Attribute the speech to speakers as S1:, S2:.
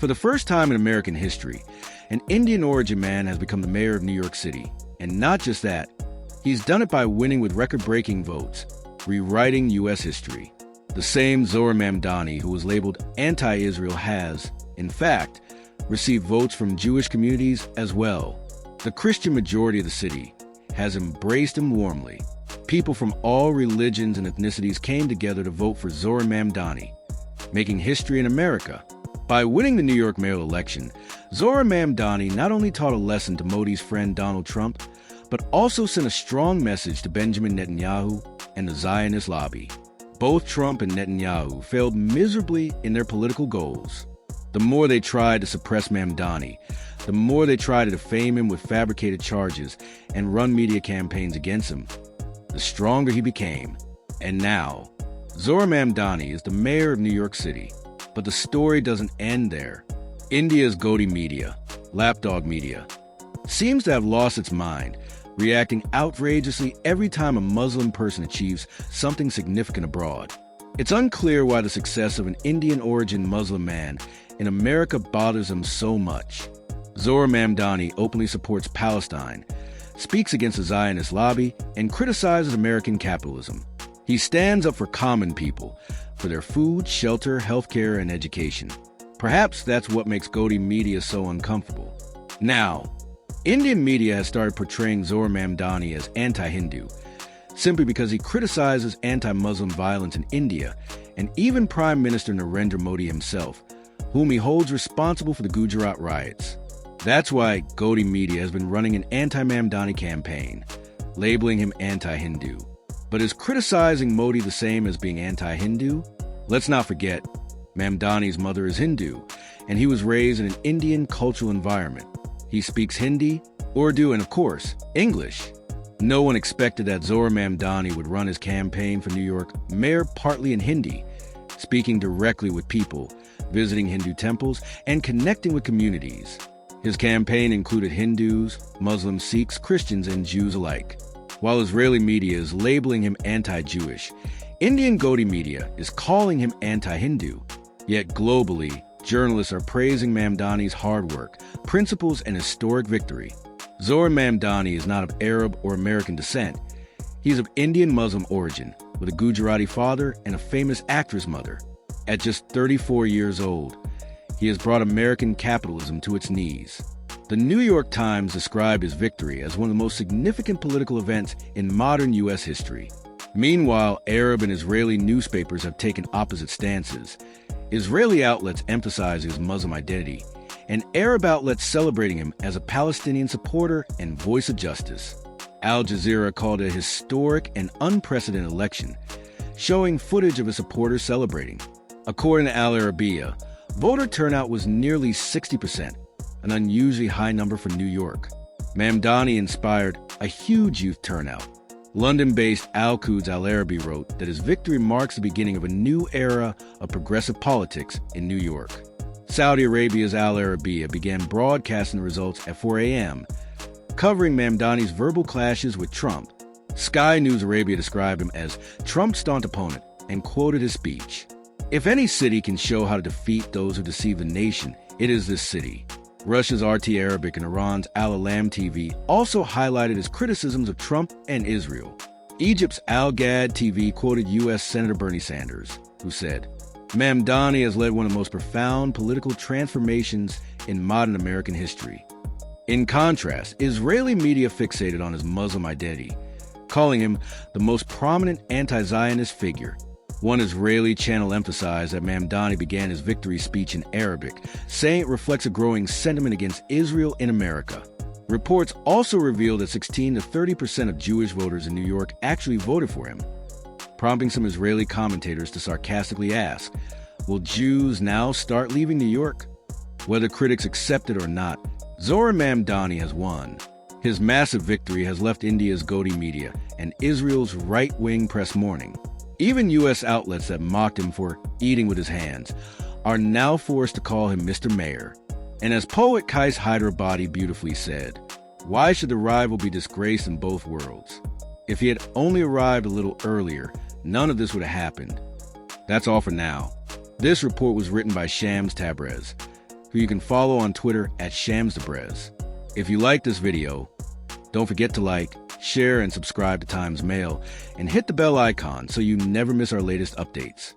S1: For the first time in American history, an Indian-origin man has become the mayor of New York City. And not just that, he's done it by winning with record-breaking votes, rewriting U.S. history. The same Zohran Mamdani, who was labeled anti-Israel, has, in fact, received votes from Jewish communities as well. The Christian majority of the city has embraced him warmly. People from all religions and ethnicities came together to vote for Zohran Mamdani, making history in America. By winning the New York mayoral election, Zohran Mamdani not only taught a lesson to Modi's friend Donald Trump, but also sent a strong message to Benjamin Netanyahu and the Zionist lobby. Both Trump and Netanyahu failed miserably in their political goals. The more they tried to suppress Mamdani, the more they tried to defame him with fabricated charges and run media campaigns against him, the stronger he became. And now, Zohran Mamdani is the mayor of New York City. But the story doesn't end there. India's Godi media, lapdog media, seems to have lost its mind, reacting outrageously every time a Muslim person achieves something significant abroad. It's unclear why the success of an Indian-origin Muslim man in America bothers them so much. Zohran Mamdani openly supports Palestine, speaks against the Zionist lobby, and criticizes American capitalism. He stands up for common people, for their food, shelter, healthcare, and education. Perhaps that's what makes Godi media so uncomfortable. Now, Indian media has started portraying Zohran Mamdani as anti-Hindu, simply because he criticizes anti-Muslim violence in India, and even Prime Minister Narendra Modi himself, whom he holds responsible for the Gujarat riots. That's why Godi media has been running an anti-Mamdani campaign, labeling him anti-Hindu. But is criticizing Modi the same as being anti-Hindu? Let's not forget, Mamdani's mother is Hindu, and he was raised in an Indian cultural environment. He speaks Hindi, Urdu, and of course, English. No one expected that Zohran Mamdani would run his campaign for New York mayor partly in Hindi, speaking directly with people, visiting Hindu temples, and connecting with communities. His campaign included Hindus, Muslims, Sikhs, Christians, and Jews alike. While Israeli media is labeling him anti-Jewish, Indian Godi media is calling him anti-Hindu. Yet globally, journalists are praising Mamdani's hard work, principles, and historic victory. Zohran Mamdani is not of Arab or American descent. He is of Indian Muslim origin, with a Gujarati father and a famous actress mother. At just 34 years old, he has brought American capitalism to its knees. The New York Times described his victory as one of the most significant political events in modern U.S. history. Meanwhile, Arab and Israeli newspapers have taken opposite stances. Israeli outlets emphasize his Muslim identity, and Arab outlets celebrating him as a Palestinian supporter and voice of justice. Al Jazeera called it a historic and unprecedented election, showing footage of his supporters celebrating. According to Al Arabiya, voter turnout was nearly 60%, an unusually high number for New York. Mamdani inspired a huge youth turnout. London-based Al-Quds Al-Arabi wrote that his victory marks the beginning of a new era of progressive politics in New York. Saudi Arabia's Al Arabiya began broadcasting the results at 4 a.m., covering Mamdani's verbal clashes with Trump. Sky News Arabia described him as Trump's staunch opponent and quoted his speech. If any city can show how to defeat those who deceive the nation, it is this city. Russia's RT Arabic and Iran's Al-Alam TV also highlighted his criticisms of Trump and Israel. Egypt's Al-Gad TV quoted U.S. Senator Bernie Sanders, who said, "Mamdani has led one of the most profound political transformations in modern American history." In contrast, Israeli media fixated on his Muslim identity, calling him the most prominent anti-Zionist figure. One Israeli channel emphasized that Mamdani began his victory speech in Arabic, saying it reflects a growing sentiment against Israel in America. Reports also revealed that 16 to 30% of Jewish voters in New York actually voted for him, prompting some Israeli commentators to sarcastically ask, will Jews now start leaving New York? Whether critics accept it or not, Zohran Mamdani has won. His massive victory has left India's Godi media and Israel's right-wing press mourning. Even U.S. outlets that mocked him for eating with his hands are now forced to call him Mr. Mayor. And as poet Kais Hyderabadi beautifully said, why should the rival be disgraced in both worlds? If he had only arrived a little earlier, none of this would have happened. That's all for now. This report was written by Shams Tabrez. who you can follow on Twitter at @ShamsTheBrez. If you like this video, don't forget to like, share, and subscribe to Times Mail, and hit the bell icon so you never miss our latest updates.